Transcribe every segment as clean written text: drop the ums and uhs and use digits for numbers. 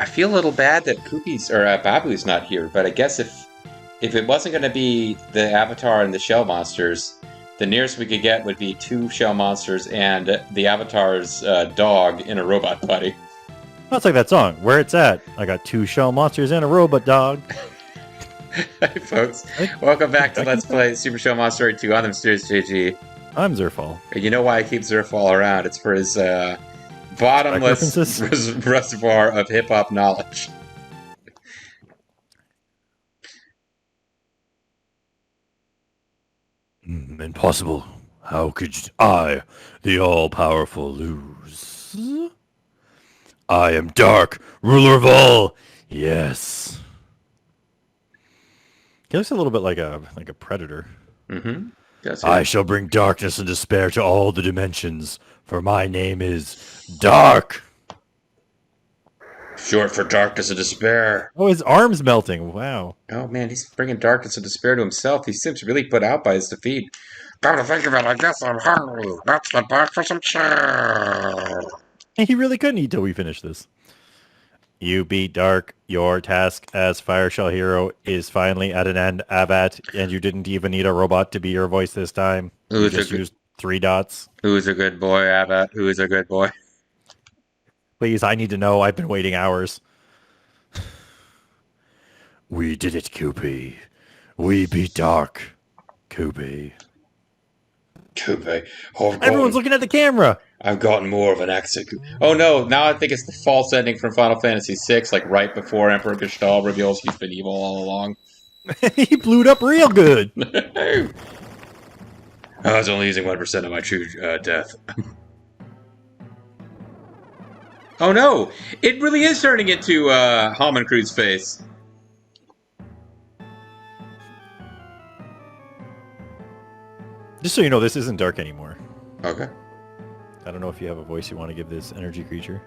I feel a little bad that Koopy's or Babu's not here, but I guess if it wasn't going to be the Avatar and the shell monsters, the nearest we could get would be 2 shell monsters and the Avatar's dog in a robot buddy. That's like that song, Where It's At. I got 2 shell monsters and a robot dog. Hi, folks. Welcome back to Let's Play Super Show Monster 2 on the Mysterious JG. I'm Zerfall. You know why I keep Zerfall around? It's for his bottomless reservoir of hip-hop knowledge. Impossible. How could I, the all-powerful, lose? I am Dark, ruler of all. Yes. He looks a little bit like a predator. Mm-hmm. I shall bring darkness and despair to all the dimensions, for my name is Dark. Short for darkness and despair. Oh, his arm's melting. Wow. Oh, man, he's bringing darkness and despair to himself. He seems really put out by his defeat. Come to think of it, I guess I'm hungry. That's the bark for some chow. He really couldn't eat till we finish this. You beat Dark. Your task as Fire Shell Hero is finally at an end, Abat, and you didn't even need a robot to be your voice this time. You just used 3 dots. Who's a good boy, Abat? Who is a good boy? Please, I need to know. I've been waiting hours. We did it, Koopy. We beat Dark. Koopy. Koopy. Everyone's looking at the camera. I've gotten more of an accent. Oh no, now I think it's the false ending from Final Fantasy VI, like right before Emperor Gestalt reveals he's been evil all along. He blew it up real good. I was only using 1% of my true death. Oh no! It really is turning into Hammond Crew's face. Just so you know, this isn't Dark anymore. Okay. I don't know if you have a voice you want to give this energy creature.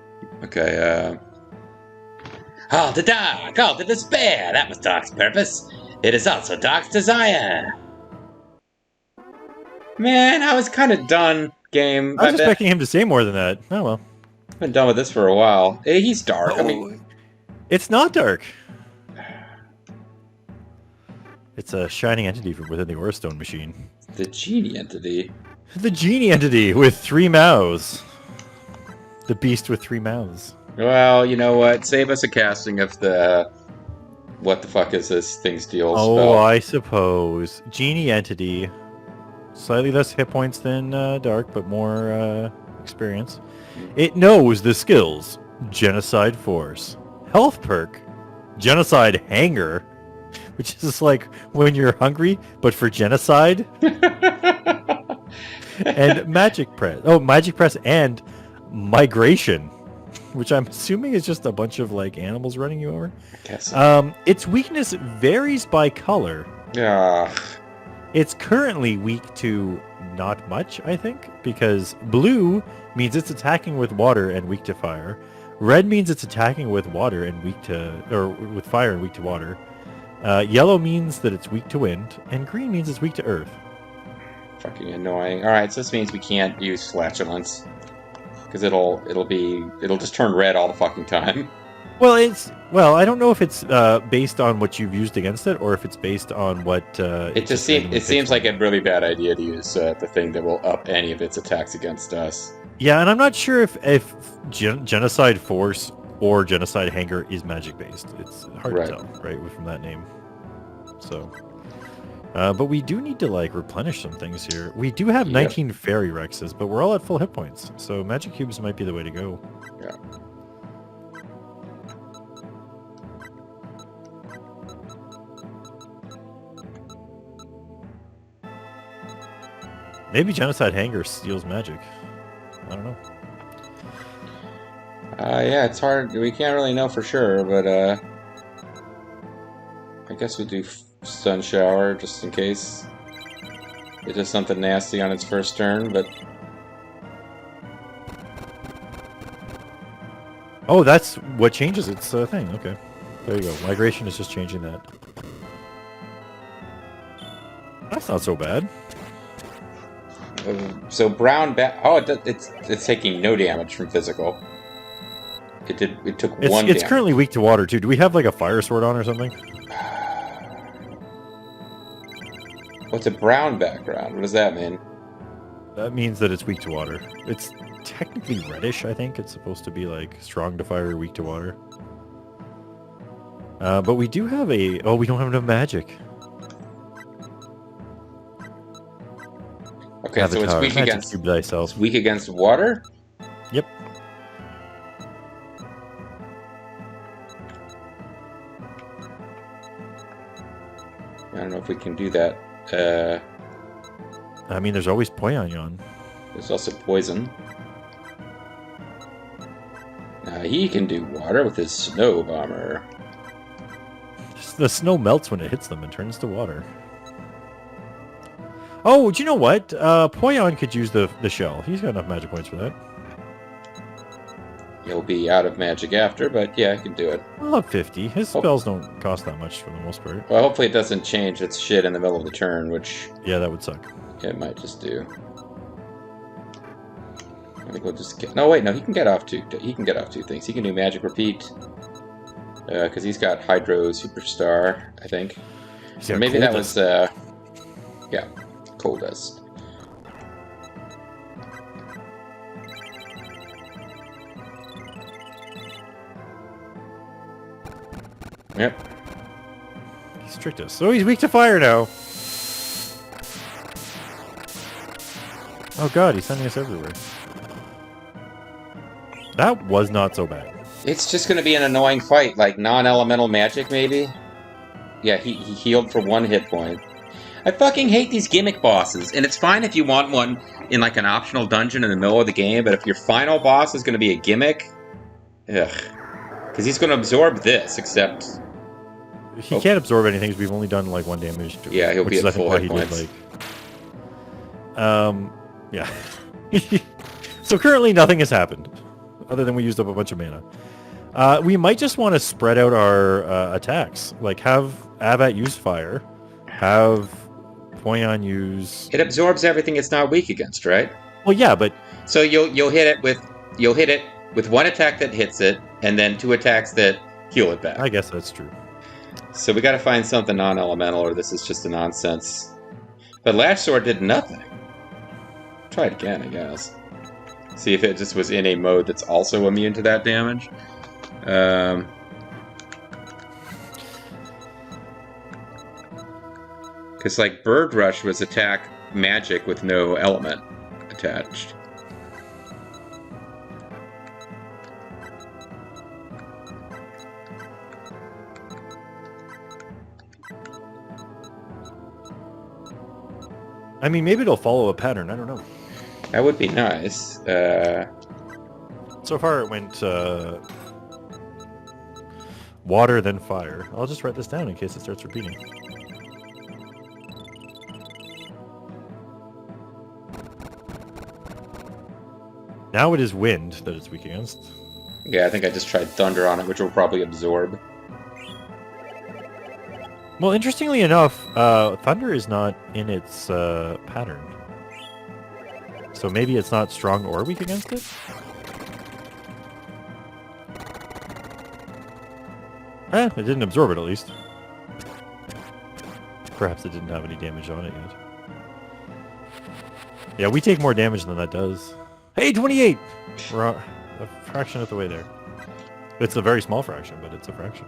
Okay, All the dark, all the despair, that was Dark's purpose. It is also Dark's desire. Man, I was kind of done, game. I was expecting him to say more than that. Oh well. I've been done with this for a while. Hey, he's Dark. Oh, I mean, it's not Dark. It's a shining entity from within the Aurastone machine. The Genie entity. The Genie entity with 3 mouths. The beast with 3 mouths. Well, you know what? Save us a casting of the... What the fuck is this thing's deal? Oh, spell. I suppose. Genie entity. Slightly less hit points than Dark, but more experience. It knows the skills. Genocide Force. Health perk. Genocide Hanger. Which is like when you're hungry, but for genocide. And Magic Press. Oh, Magic Press and Migration. Which I'm assuming is just a bunch of like animals running you over. I guess so. Its weakness varies by color. Yeah. It's currently weak to not much, I think, because blue means it's attacking with water and weak to fire. Red means it's attacking with water and weak to, or with fire and weak to water. Yellow means that it's weak to wind, and green means it's weak to earth. Fucking annoying. Alright, so this means we can't use flatulence. Because it'll just turn red all the fucking time. Well, I don't know if it's based on what you've used against it, or if it's based on what... it seems like a really bad idea to use the thing that will up any of its attacks against us. Yeah, and I'm not sure if Genocide Force or Genocide Hanger is magic-based. It's hard to tell, right, from that name. So... but we do need to, like, replenish some things here. We do have 19 Fairy Rexes, but we're all at full hit points, so Magic Cubes might be the way to go. Yeah. Maybe Genocide Hanger steals magic. I don't know. Yeah, it's hard. We can't really know for sure, but, I guess we'll do Sun Shower, just in case it does something nasty on its first turn, but... Oh, that's what changes its thing. Okay. There you go. Migration is just changing that. That's not so bad. So brown bat... Oh, it's taking no damage from physical. It did. It took It's one. it's damage. currently weak to water too. Do we have like a fire sword on or something? What's a brown background? What does that mean? That means that it's weak to water. It's technically reddish, I think. It's supposed to be like strong to fire, weak to water. But we do have a... Oh, we don't have enough magic. Okay, Avatar. so it's weak Magic against. cube thyself. It's weak against water. Yep. I don't know if we can do that. I mean, there's always Poyanyon. There's also poison. He can do water with his snow bomber. The snow melts when it hits them and turns to water. Oh, do you know what? Poyon could use the shell. He's got enough magic points for that. He'll be out of magic after, but yeah, I can do it. I'll have 50. His spells don't cost that much for the most part. Well, hopefully it doesn't change its shit in the middle of the turn, which Yeah, that would suck. it might just do. I think we'll just get... No, wait, no, he can get off two. He can get off two things. He can do magic repeat. Because he's got Hydro Superstar, I think. So maybe that was... yeah, Cold Dust. Yep. He's tricked us. So he's weak to fire now. Oh god, he's sending us everywhere. That was not so bad. It's just going to be an annoying fight, like non-elemental magic, maybe? Yeah, he healed for 1 hit point. I fucking hate these gimmick bosses, and it's fine if you want one in like an optional dungeon in the middle of the game, but if your final boss is going to be a gimmick, ugh. Because he's going to absorb this, except... He can't absorb anything because we've only done like 1 damage to him. Yeah, he'll which be is, at I think, full why hit he did, points. yeah. So currently nothing has happened, other than we used up a bunch of mana. We might just want to spread out our attacks. Like have Abat use fire, have Poyon use... It absorbs everything it's not weak against, right? Well, yeah, but... So you'll hit it with 1 attack that hits it, and then 2 attacks that heal it back. I guess that's true. So we got to find something non-elemental, or this is just a nonsense. But Lash Sword did nothing. Try it again, I guess. See if it just was in a mode that's also immune to that damage. Because, like, Bird Rush was attack magic with no element attached. I mean, maybe it'll follow a pattern. I don't know. That would be nice. So far it went water, then fire. I'll just write this down in case it starts repeating. Now it is wind that it's weak against. Yeah, I think I just tried Thunder on it, which will probably absorb. Well, interestingly enough, thunder is not in its pattern. So maybe it's not strong or weak against it? It didn't absorb it at least. Perhaps it didn't have any damage on it yet. Yeah, we take more damage than that does. Hey, 28! We're a fraction of the way there. It's a very small fraction, but it's a fraction.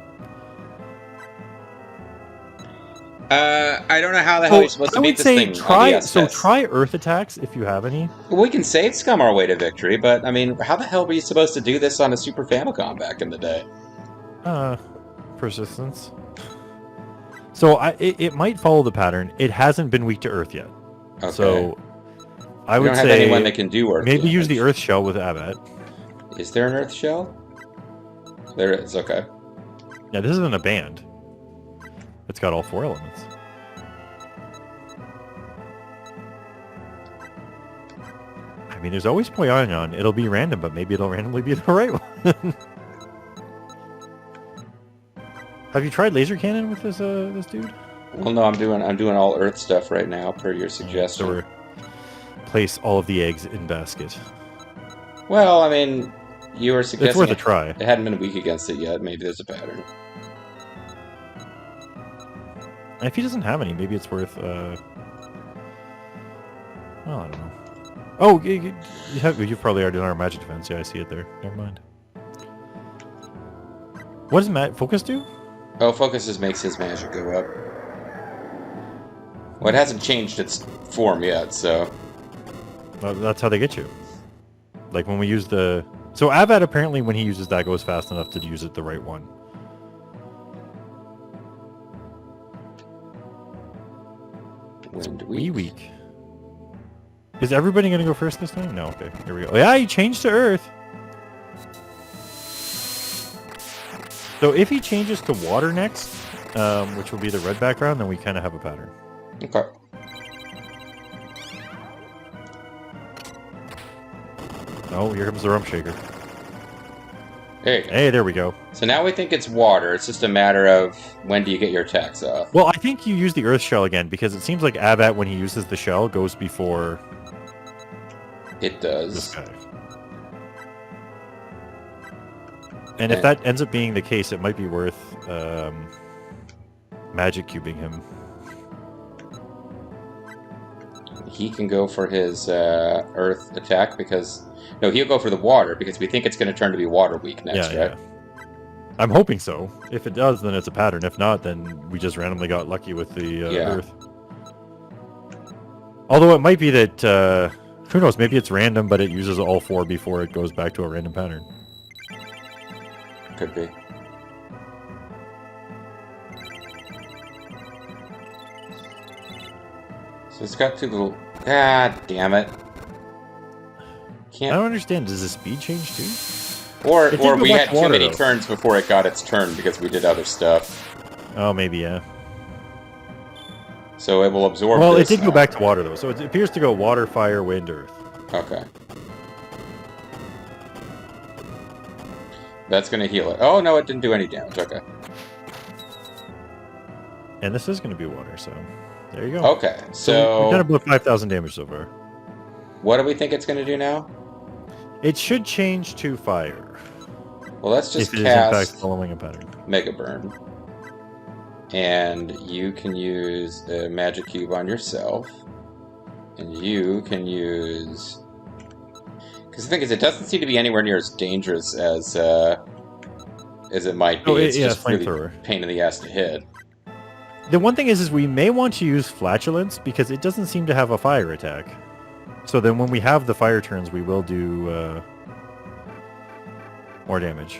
I don't know how the hell you're supposed to beat this thing. Try earth attacks if you have any. Well, we can save scum our way to victory, but I mean, how the hell were you supposed to do this on a Super Famicom back in the day? Persistence. So it might follow the pattern. It hasn't been weak to earth yet. Okay. So I We would don't have say anyone that can do earth maybe damage. use the earth shell with Abat. Is there an earth shell? There is. Okay. Yeah, this isn't a band. It's got all 4 elements. I mean, there's always Poyanyon. It'll be random, but maybe it'll randomly be the right one. Have you tried laser cannon with this dude? Well, no, I'm doing all earth stuff right now, per your suggestion. So place all of the eggs in basket. Well, I mean, You were suggesting It's worth a try. it hadn't been weak against it yet. Maybe there's a pattern. And if he doesn't have any, maybe it's worth. Well, I don't know. Oh, you've probably already done our magic defense. Yeah, I see it there. Never mind. What does focus do? Oh, focus just makes his magic go up. Well, it hasn't changed its form yet, so... That's how they get you. Like when we use the... So Avad apparently when he uses that goes fast enough to use it the right one. Wind weak. Is everybody going to go first this time? No, okay. Here we go. Yeah, he changed to Earth. So if he changes to water next, which will be the red background, then we kind of have a pattern. Okay. Oh, here comes the rump shaker. There you go. Hey, there we go. So now we think it's water. It's just a matter of when do you get your attacks off. Well, I think you use the Earth Shell again, because it seems like Abat, when he uses the shell, goes before... It does. This guy. And if that ends up being the case, it might be worth magic cubing him. He can go for his Earth attack because... No, he'll go for the water because we think it's going to turn to be water weak next, right? Yeah. I'm hoping so. If it does, then it's a pattern. If not, then we just randomly got lucky with the Earth. Although it might be that... who knows? Maybe it's random, but it uses all four before it goes back to a random pattern. Could be. So it's got two little... God damn it. I don't understand. Does the speed change too? Or we had too many turns before it got its turn because we did other stuff. Oh, maybe, yeah. So it will absorb Well, it did go back to water, though. So it appears to go water, fire, wind, earth. Okay. That's going to heal it. Oh, no, it didn't do any damage. Okay. And this is going to be water, so there you go. Okay, so... We've done about 5,000 damage so far. What do we think it's going to do now? It should change to fire. Well, let's just cast... If it is, in fact, following a pattern. Mega Burn. And you can use the magic cube on yourself. And you can use... Because the thing is, it doesn't seem to be anywhere near as dangerous as it might be. It's just really pain in the ass to hit. The one thing is we may want to use Flatulence because it doesn't seem to have a fire attack. So then when we have the fire turns, we will do more damage.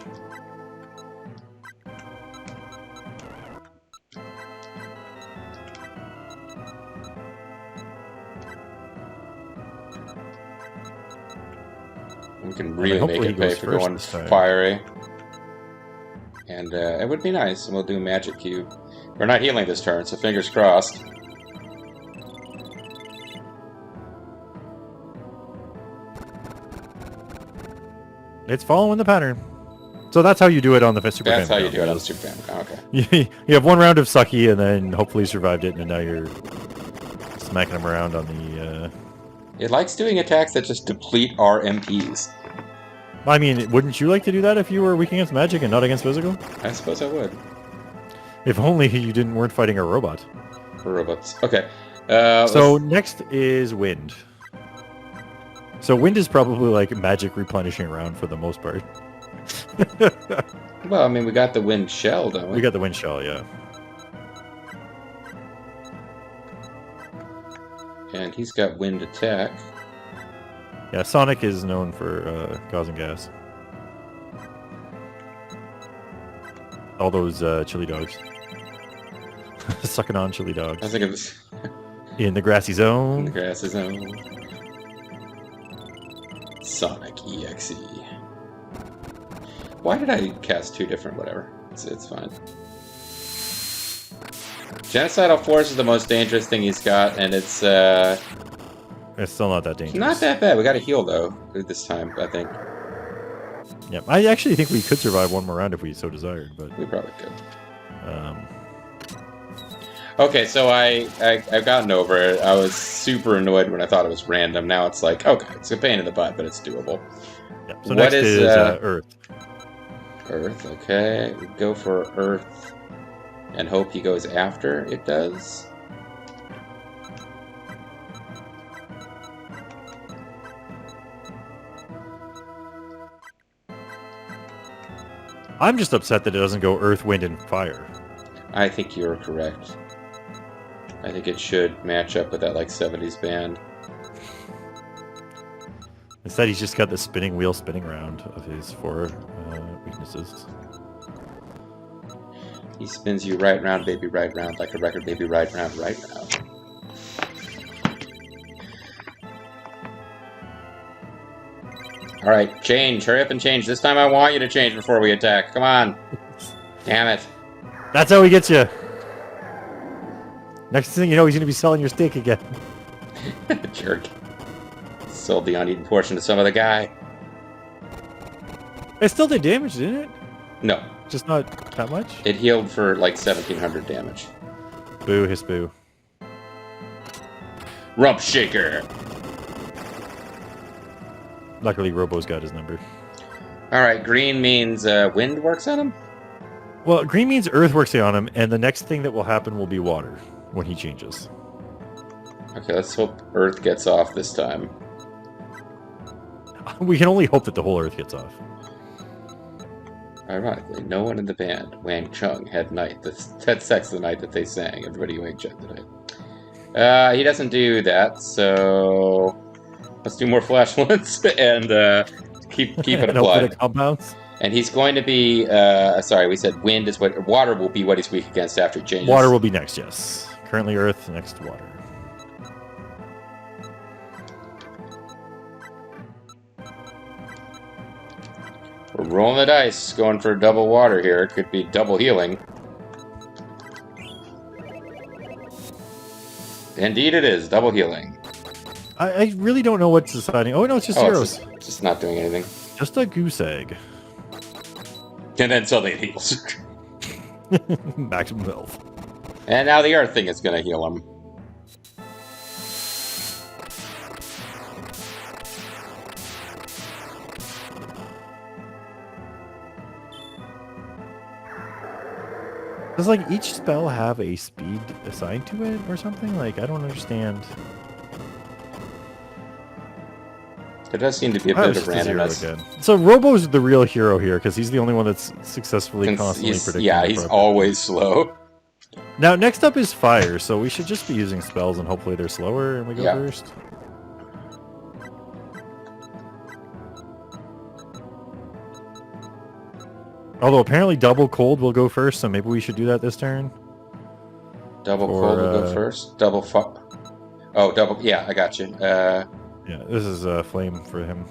We can really make it pay for going fiery. And it would be nice, and we'll do Magic Cube. We're not healing this turn, so fingers crossed. It's following the pattern. So that's how you do it on the Super Famicom. That's how you do it on the Super Famicom, okay. You have one round of Sucky, and then hopefully you survived it, and now you're smacking them around on the... It likes doing attacks that just deplete our MPs. I mean, wouldn't you like to do that if you were weak against magic and not against physical? I suppose I would. If only you weren't fighting a robot. For robots. Okay. So next is wind. So wind is probably like magic replenishing around for the most part. Well, I mean, we got the wind shell, don't we? We got the wind shell, yeah. And he's got wind attack. Yeah, Sonic is known for causing gas. All those chili dogs. Sucking on chili dogs. I think it was... In the grassy zone. In the grassy zone. Sonic EXE. Why did I cast two different whatever? It's fine. Genocidal Force is the most dangerous thing he's got, and it's still not that dangerous. Not that bad. We got to heal, though, this time, I think. Yeah, I actually think we could survive one more round if we so desired, but... We probably could. Okay, so I've gotten over it. I was super annoyed when I thought it was random. Now it's like, okay, it's a pain in the butt, but it's doable. Yep. So What next is, is Earth. Earth, okay. We go for Earth and hope he goes after it does. I'm just upset that it doesn't go Earth, Wind, and Fire. I think you're correct. I think it should match up with that like 70s band. Instead, he's just got the spinning wheel spinning around of his 4 weaknesses. He spins you right round, baby, right round, like a record, baby, right round, right round. All right, change. Hurry up and change. This time I want you to change before we attack. Come on. Damn it. That's how he gets you. Next thing you know, he's going to be selling your steak again. Jerk. Sold the uneaten portion to some other guy. It still did damage, didn't it? No. Just not that much? It healed for like 1700 damage. Boo, hiss boo. Rump shaker. Luckily, Robo's got his number. All right, green means wind works on him? Well, green means Earth works on him, and the next thing that will happen will be water when he changes. Okay, let's hope Earth gets off this time. We can only hope that the whole Earth gets off. Ironically, no one in the band, Wang Chung, had sex the night that they sang. Everybody Wang Chung tonight. He doesn't do that, so let's do more flatulence and keep it applied. Compounds. And he's going to be sorry, we said wind is what water will be what he's weak against after he changes. Water will be next, yes. Currently Earth, next water. We're rolling the dice, going for double water here. It could be double healing. Indeed it is, double healing. I really don't know what's deciding. Oh, no, it's just zeros. It's just not doing anything. Just a goose egg. And then suddenly it heals. Maximum health. And now the Earth thing is going to heal him. Does like each spell have a speed assigned to it or something? Like, I don't understand. There does seem to be a bit of randomness. So Robo's the real hero here because he's the only one that's successfully constantly predicting. Yeah, he's always slow. Now, next up is Fire, so we should just be using spells and hopefully they're slower and we go first. Although apparently double cold will go first, so maybe we should do that this turn. Double cold will go first? Double Oh, double... Yeah, I got you. Yeah, this is a flame for him.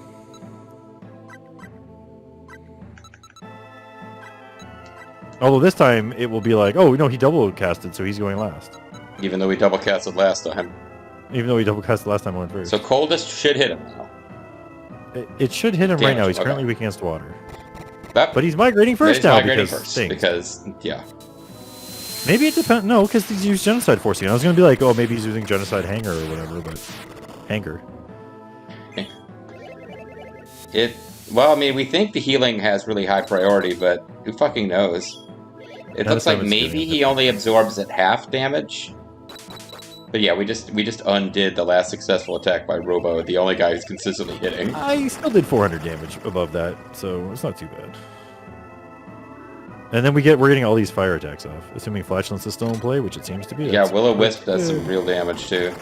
Although this time it will be like, oh no, he double casted, so he's going last. Even though we double casted last time. Even though he double casted last time, I went first. So coldest should hit him now. It should hit him right now. He's currently weak against water. But he's migrating first now because, yeah. Maybe it depends. No, because he's used Genocide Force again. I was going to be like, oh, maybe he's using Genocide Hanger or whatever, but... Hanger. Well, I mean, we think the healing has really high priority, but who fucking knows? It looks like maybe he only absorbs at half damage. But yeah, we just undid the last successful attack by Robo, the only guy who's consistently hitting. I still did 400 damage above that, so it's not too bad. And then we're getting all these fire attacks off, assuming Flatulence is still in play, which it seems to be. Yeah, Will-O-Wisp does some real damage too.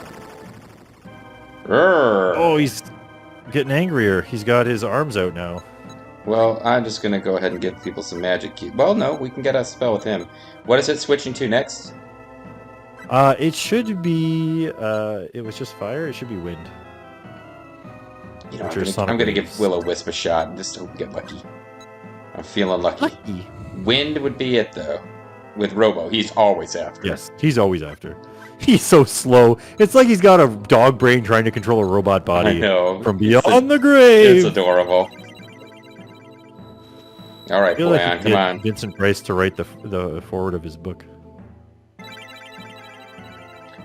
Rrr. Oh, he's getting angrier. He's got his arms out now. Well, I'm just gonna go ahead and give people some magic key. Well, no, we can get a spell with him. What is it switching to next? It should be, it was just fire, it should be wind. You know, I'm gonna give Will-O-Wisp a shot and just hope we get lucky. I'm feeling lucky. Wind would be it, though. With Robo, he's always after. Yes, he's always after. He's so slow. It's like he's got a dog brain trying to control a robot body. I know. From beyond the grave. It's adorable. All right, Boyan, come on. Vincent Price to write the forward of his book.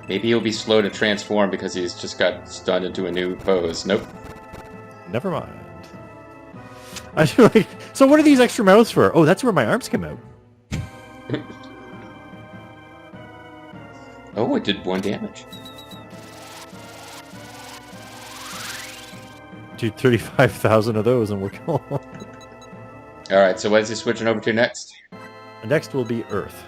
Maybe he'll be slow to transform because he's just got stunned into a new pose. Nope. Never mind. I feel like. So what are these extra mouths for? Oh, that's where my arms come out. Oh, it did 1 damage. Do 35,000 of those, and we're gone. All right. So what is he switching over to next? Next will be Earth.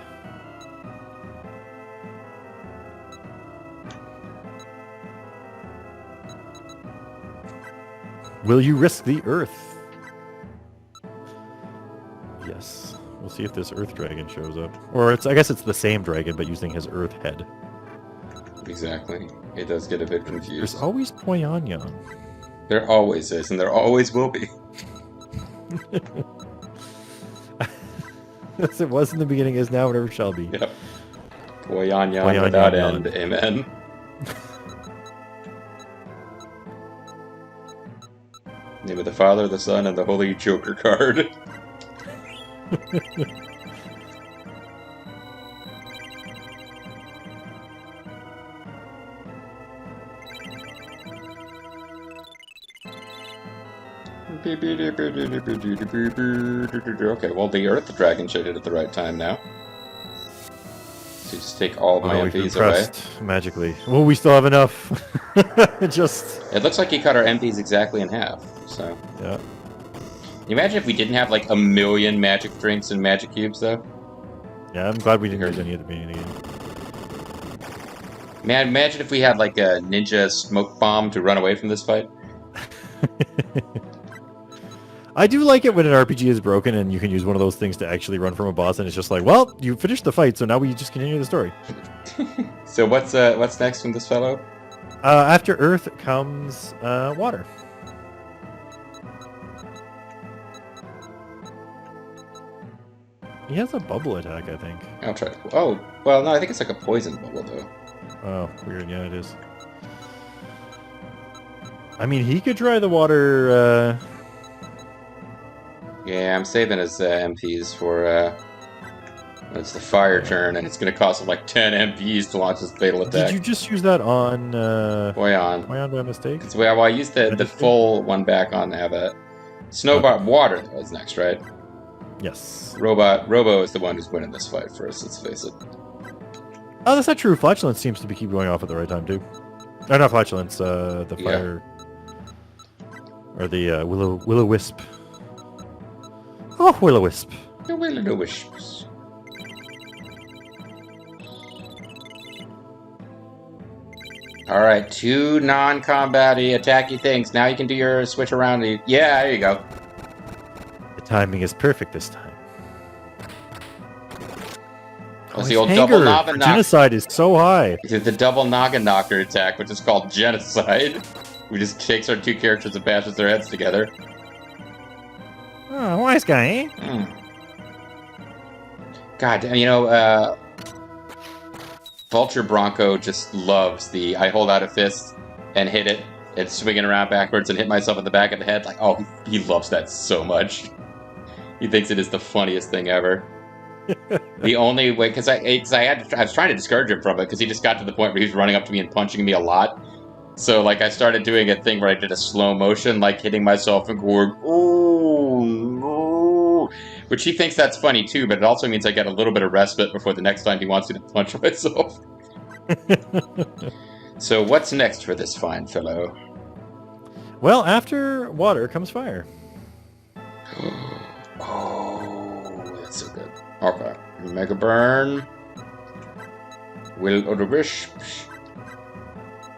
Will you risk the Earth? Yes. We'll see if this Earth Dragon shows up. Or I guess it's the same dragon, but using his Earth head. Exactly. It does get a bit confused. There's always Poyanyan. There always is, and there always will be. As it was in the beginning, is now, and ever shall be. Yep. Poyanyan without end. Amen. Name of the Father, the Son, and the Holy Joker card. Okay, well, the Earth Dragon showed it at the right time now. So you just take all my MPs away. Magically. Well, we still have enough. Just. It looks like he cut our MPs exactly in half. So. Yeah. Can you imagine if we didn't have like 1 million magic drinks and magic cubes, though? Yeah, I'm glad we didn't use any at the beginning. Man, imagine if we had like a ninja smoke bomb to run away from this fight. I do like it when an RPG is broken and you can use one of those things to actually run from a boss, and it's just like, well, you finished the fight, so now we just continue the story. So what's next from this fellow? After Earth comes water. He has a bubble attack, I think. I'll try. Oh, well, no, I think it's like a poison bubble, though. Oh, weird. Yeah, it is. I mean, he could try the water. Yeah, I'm saving his MPs for it's the fire turn, and it's going to cost him like 10 MPs to launch his fatal attack. Did you just use that on Poyan by mistake? Well, I used the full one back on Abbott. Snowbot Water though, is next, right? Yes. Robo is the one who's winning this fight for us, let's face it. Oh, that's not true. Flatulence seems to keep going off at the right time, too. Or not Flatulence, the fire... Or the Will-O-Wisp. Oh, Will-O-Wisp. The Will-O-Wisps. Alright, 2 non-combat-y, attacky things. Now you can do your switch around. Yeah, there you go. The timing is perfect this time. That's the old double noggin knocker. Genocide is so high. The double noggin knocker attack, which is called Genocide. We just takes our 2 characters and bashes their heads together. Oh, wise guy, eh? God, you know, Vulture Bronco just loves the I hold out a fist and hit it and swing it around backwards and hit myself in the back of the head. Like, oh, he loves that so much. He thinks it is the funniest thing ever. The only way, because I was trying to discourage him from it because he just got to the point where he was running up to me and punching me a lot. So, like, I started doing a thing where I did a slow motion, like hitting myself and going, oh, no. Which he thinks that's funny, too, but it also means I get a little bit of respite before the next time he wants me to punch myself. So, what's next for this fine fellow? Well, after water comes fire. Oh, that's so good. Okay. Mega Burn. Will-O-Wisp.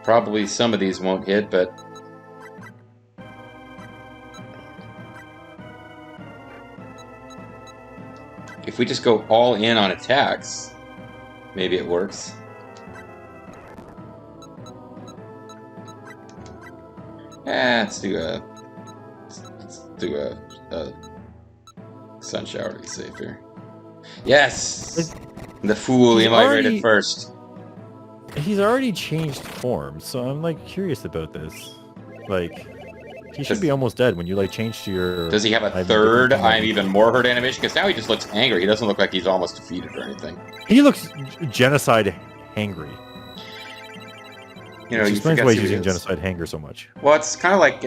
Probably some of these won't hit, but... if we just go all in on attacks, maybe it works. Let's do a sun shower to be safe here. Yes! The fool immigrated first. He's already changed form, so I'm like curious about this. Like, he should be almost dead when you like change to your... Does he have a third I'm even more hurt animation? Because now he just looks angry. He doesn't look like he's almost defeated or anything. He looks genocide hangry. You know, explains why he's using genocide hanger so much. Well, it's kind of like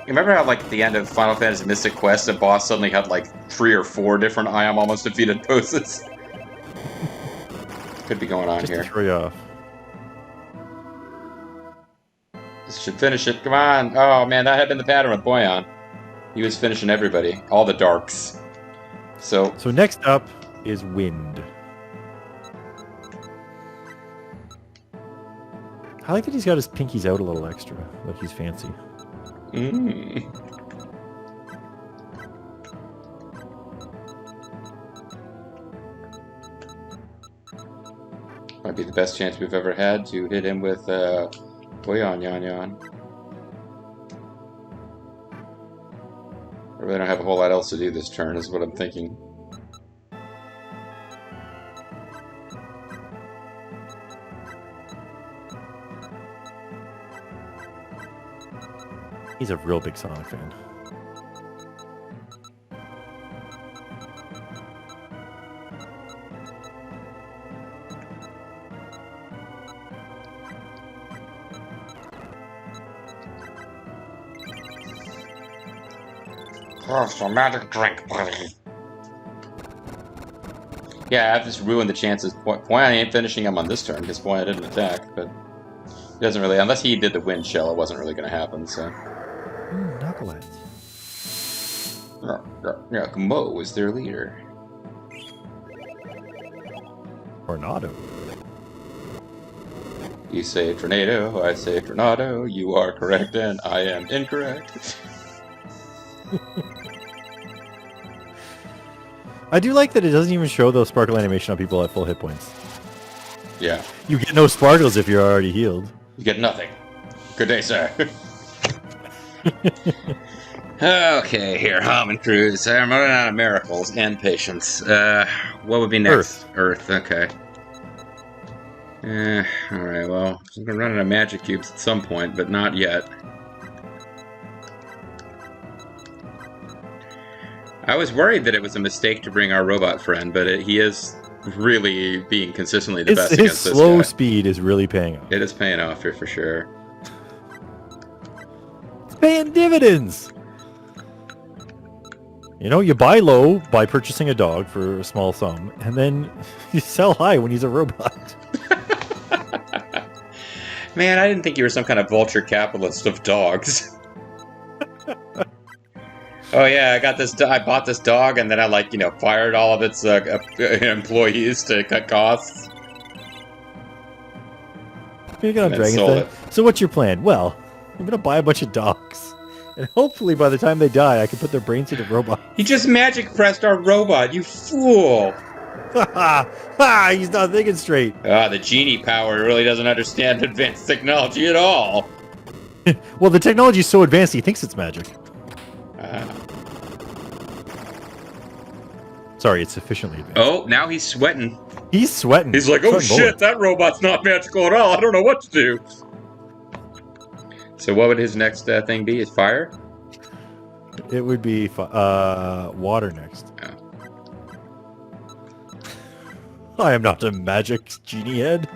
remember how, like, at the end of Final Fantasy Mystic Quest, a boss suddenly had, like, 3 or 4 different I am almost defeated poses? Could be going on Just here. to throw you off. This should finish it. Come on. Oh, man, that had been the pattern with Boyan. He was finishing everybody. All the darks. So next up is Wind. I like that he's got his pinkies out a little extra. Like he's fancy. Might be the best chance we've ever had to hit him with Boyan Yan Yan. I really don't have a whole lot else to do this turn, is what I'm thinking. He's a real big Sonic fan. Oh, some magic drink, buddy. Yeah, I've just ruined the chances. Boyan ain't finishing him on this turn because Boyan didn't attack, but he doesn't really. Unless he did the wind shell, it wasn't really going to happen. So. Knuckleheads. Yeah, Mo was their leader. Tornado. You say tornado, I say tornado. You are correct, and I am incorrect. I do like that it doesn't even show those sparkle animation on people at full hit points. Yeah. You get no sparkles if you're already healed. You get nothing. Good day, sir. Okay, here, Harmon Cruz. I'm running out of miracles and patience. What would be next? Earth, okay. Alright, well, I'm gonna run out of magic cubes at some point, but not yet. I was worried that it was a mistake to bring our robot friend, but he is really being consistently the best against this guy. His slow speed is really paying off. It is paying off here for sure. It's paying dividends! You know, you buy low by purchasing a dog for a small sum, and then you sell high when he's a robot. Man, I didn't think you were some kind of vulture capitalist of dogs. Oh yeah, I got this. I bought this dog, and then I fired all of its employees to cut costs. You got on Dragon's Den. So what's your plan? Well, I'm gonna buy a bunch of dogs, and hopefully by the time they die, I can put their brains into robots. You just magic pressed our robot, you fool! Ha! He's not thinking straight. The Genie power really doesn't understand advanced technology at all. Well, the technology is so advanced, he thinks it's magic. Sorry, it's sufficiently advanced. Oh, now he's sweating. He's sweating. He's like, oh shit, that robot's not magical at all. I don't know what to do. So what would his next thing be? Is fire? It would be water next. Oh. I am not a magic genie head.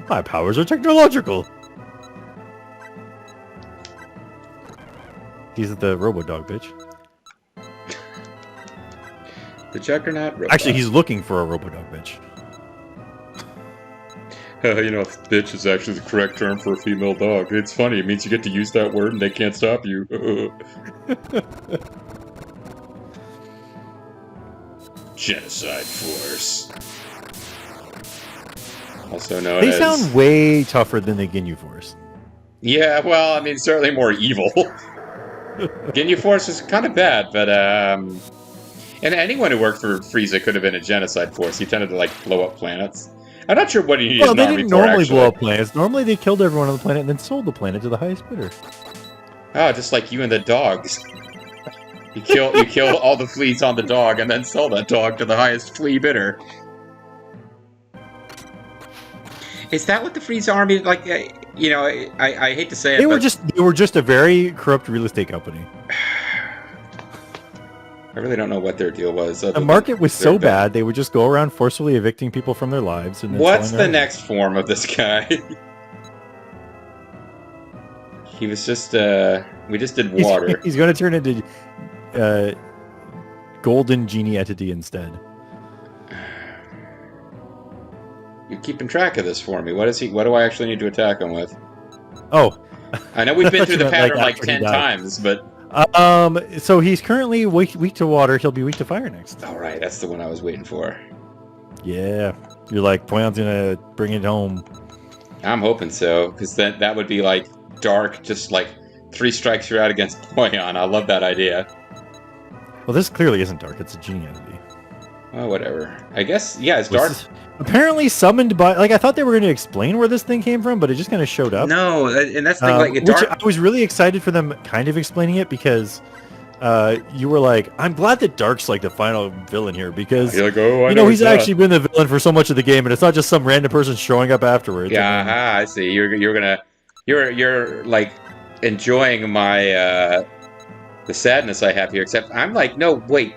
My powers are technological. He's the robo-dog bitch. The Juggernaut robot. Actually, he's looking for a robo-dog bitch. Bitch is actually the correct term for a female dog. It's funny. It means you get to use that word and they can't stop you. Genocide Force. Also known as... They sound way tougher than the Ginyu Force. Yeah, well, I mean, certainly more evil. Ginyu Force is kind of bad, but, and anyone who worked for Frieza could have been a Genocide Force. He tended to, blow up planets. I'm not sure what he needed an army for, they didn't normally actually. blow up planets. Normally they killed everyone on the planet and then sold the planet to the highest bidder. Oh, just like you and the dogs. You kill all the fleas on the dog and then sell that dog to the highest flea bidder. Is that what the Frieza army, I hate to say it, They were just a very corrupt real estate company. I really don't know what their deal was. The market was so bad, they would just go around forcefully evicting people from their lives. And what's the next form of this guy? He was just, we just did water. He's going to turn into golden genie entity instead. You're keeping track of this for me. What do I actually need to attack him with? Oh. I know we've been through the pattern like 10 died. times, but... So he's currently weak to water. He'll be weak to fire next. All right, that's the one I was waiting for. Yeah. You're like, Poyon's going to bring it home. I'm hoping so, because that would be like dark, just like 3 strikes you're out against Poyon. I love that idea. Well, this clearly isn't dark. It's a genie entity. Oh, whatever. I guess, yeah, it's dark. Apparently summoned by... Like, I thought they were going to explain where this thing came from, but it just kind of showed up. No, and that's the thing, like... Dark... Which I was really excited for them kind of explaining it, because you were like, I'm glad that Dark's like the final villain here, because... You're like, oh, I you know he's actually been the villain for so much of the game, and it's not just some random person showing up afterwards. Yeah, I see. You're like enjoying my the sadness I have here, except I'm like, no, wait.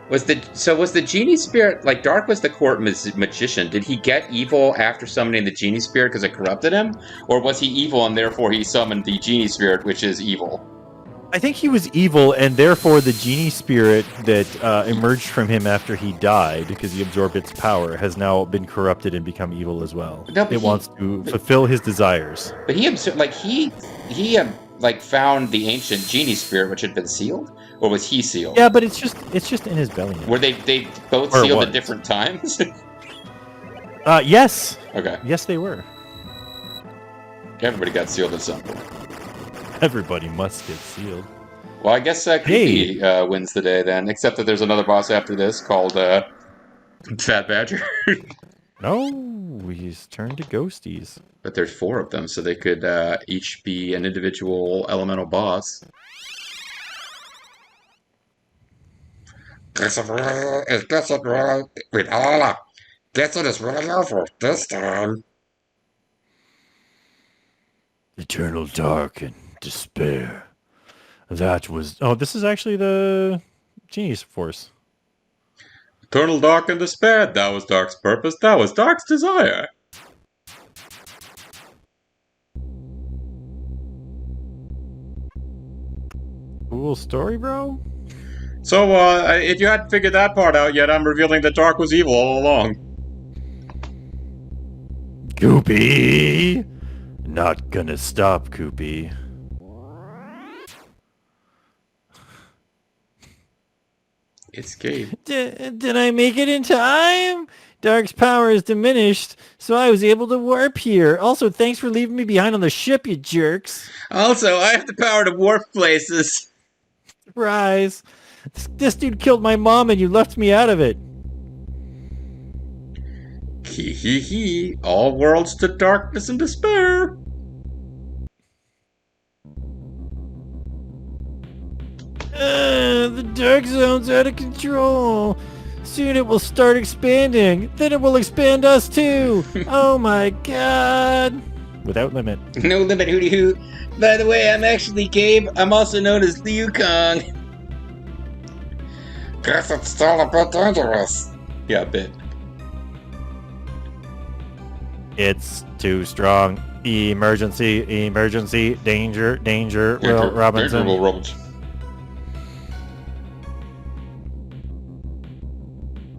Was the genie spirit, like Dark was the court magician, did he get evil after summoning the genie spirit because it corrupted him? Or was he evil and therefore he summoned the genie spirit, which is evil? I think he was evil, and therefore the genie spirit that emerged from him after he died, because he absorbed its power, has now been corrupted and become evil as well. No, it wants to fulfill his desires. But he found the ancient genie spirit, which had been sealed? Or was he sealed? Yeah, but it's just in his belly now. Were they both sealed at different times? Yes. Okay. Yes, they were. Everybody got sealed at some point. Everybody must get sealed. Well, I guess Creepy wins the day then, except that there's another boss after this called Fat Badger. No, he's turned to ghosties. But there's 4 of them, so they could each be an individual elemental boss. Guess it is really over this time. Eternal dark and despair. That was... Oh, this is actually the Genie's force. Eternal dark and despair. That was Dark's purpose. That was Dark's desire. Cool story, bro. So, if you hadn't figured that part out yet, I'm revealing that Dark was evil all along. Koopy! Not gonna stop, Koopy. Escape. Did I make it in time? Dark's power is diminished, so I was able to warp here. Also, thanks for leaving me behind on the ship, you jerks. Also, I have the power to warp places. Surprise. This dude killed my mom and you left me out of it. Hee hee hee. All worlds to darkness and despair. The dark zone's out of control. Soon it will start expanding. Then it will expand us too. Oh my god. Without limit. No limit, hooty hoot. By the way, I'm actually Gabe. I'm also known as Liu Kong. Guess it's still a bit dangerous. Yeah, a bit. It's too strong. Emergency, emergency, danger, danger, Will Robinson. Danger, Will Robinson.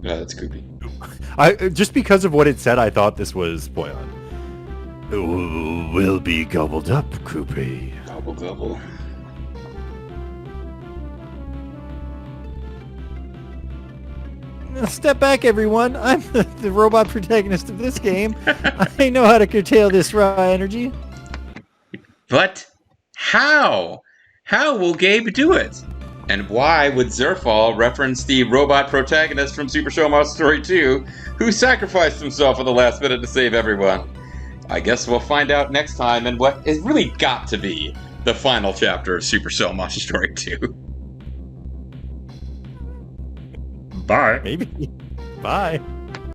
Yeah, that's creepy. Just because of what it said, I thought this was Poyon. Will be gobbled up, Koopy. Gobble, gobble. Step back, everyone. I'm the robot protagonist of this game. I know how to curtail this raw energy. But how? How will Gabe do it? And why would Zerfall reference the robot protagonist from Super Show Monster Story 2, who sacrificed himself at the last minute to save everyone? I guess we'll find out next time in what is really got to be the final chapter of Super Show Monster Story 2. Bye. Maybe. Bye.